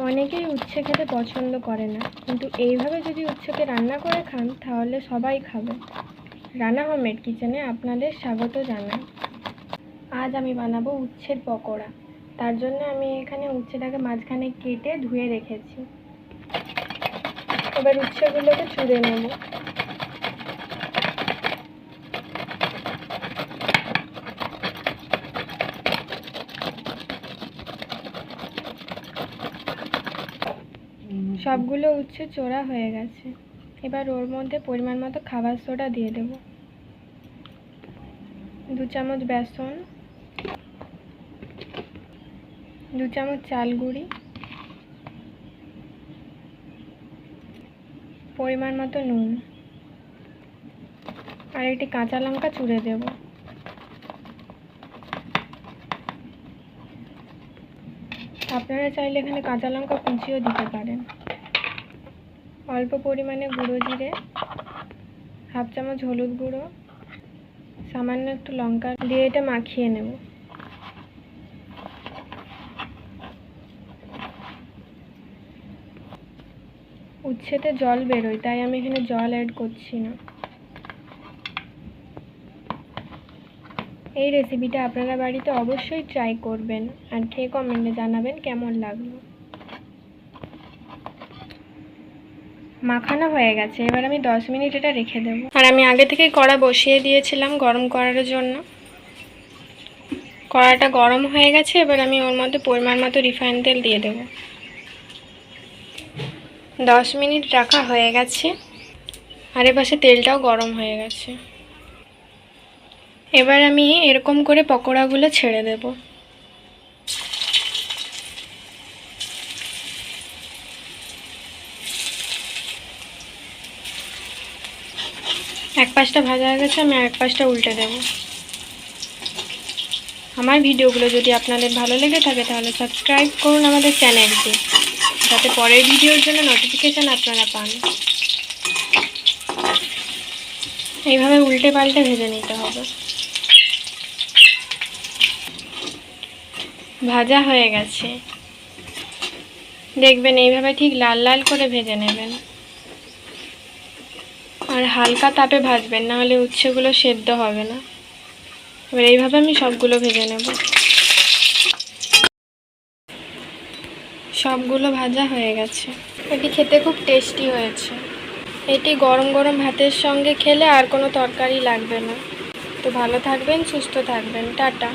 অনেকেই উচ্ছে খেতে পছন্দ করে না, কিন্তু এইভাবে যদি উচ্ছেকে রান্না করে খান তাহলে সবাই খাবে। রানা হোমমেড কিচেনে আপনাদের স্বাগত জানাই। আজ আমি বানাবো উচ্ছের পকোড়া। তার জন্য আমি এখানে উচ্ছেটাকে মাঝখানে কেটে ধুয়ে রেখেছি। এবার উচ্ছেগুলোকে চুড়ে নেব। সবগুলো উচ্ছে চোড়া হয়ে গেছে। এবার ওর মধ্যে পরিমাণ মতো খাবার সোডা দিয়ে দেব, 2 চামচ বেসন, 2 চামচ চাল গুঁড়ি, পরিমাণ মতো নুন আর একটি কাঁচা লঙ্কা চুড়ে দেব। আপনারা চাইলে এখানে কাঁচা লঙ্কা কুচিও দিতে পারেন। অল্প পরিমাণে গুঁড়ো জিরে, 1/2 চামচ হলুদ গুঁড়ো, সামান্য একটু লঙ্কা দিয়ে এটা মাখিয়ে নেব। উচ্ছেতে জল বেরোয়, তাই আমি এখানে জল অ্যাড করছি না। এই রেসিপিটা আপনারা বাড়িতে অবশ্যই ট্রাই করবেন আর খেয়ে কমেন্টে জানাবেন কেমন লাগলো। মাখানো হয়ে গেছে, এবার আমি 10 মিনিট এটা রেখে দেব। আর আমি আগে থেকেই কড়া বসিয়ে দিয়েছিলাম গরম করার জন্য। কড়াটা গরম হয়ে গেছে, এবার আমি ওর মধ্যে পরিমাণ মতো রিফাইন তেল দিয়ে দেব। 10 মিনিট রাখা হয়ে গেছে আর এপাশে তেলটাও গরম হয়ে গেছে। এবার আমি এরকম করে পকোড়াগুলো ছেড়ে দেব। এক পাশটা ভাজা হয়ে গেছে, আমি আরেক পাশটা উল্টে দেব। আমার ভিডিওগুলো যদি আপনাদের ভালো লেগে থাকে তাহলে সাবস্ক্রাইব করুন আমাদের চ্যানেলটি, যাতে পরের ভিডিওর জন্য নোটিফিকেশান আপনারা পান। এইভাবে উল্টে পাল্টে ভেজে নিতে হবে। ভাজা হয়ে গেছে, দেখবেন এইভাবে ঠিক লাল লাল করে ভেজে নেবেন আর হালকা তাপে ভাজবেন, না হলে উচ্ছেগুলো সেদ্ধ হবে না। এবার এইভাবে আমি সবগুলো ভেজে নেব। সবগুলো ভাজা হয়ে গেছে। এটি খেতে খুব টেস্টি হয়েছে। এটি গরম গরম ভাতের সঙ্গে খেলে আর কোনো তরকারি লাগবে না। তো ভালো থাকবেন, সুস্থ থাকবেন, টাটা।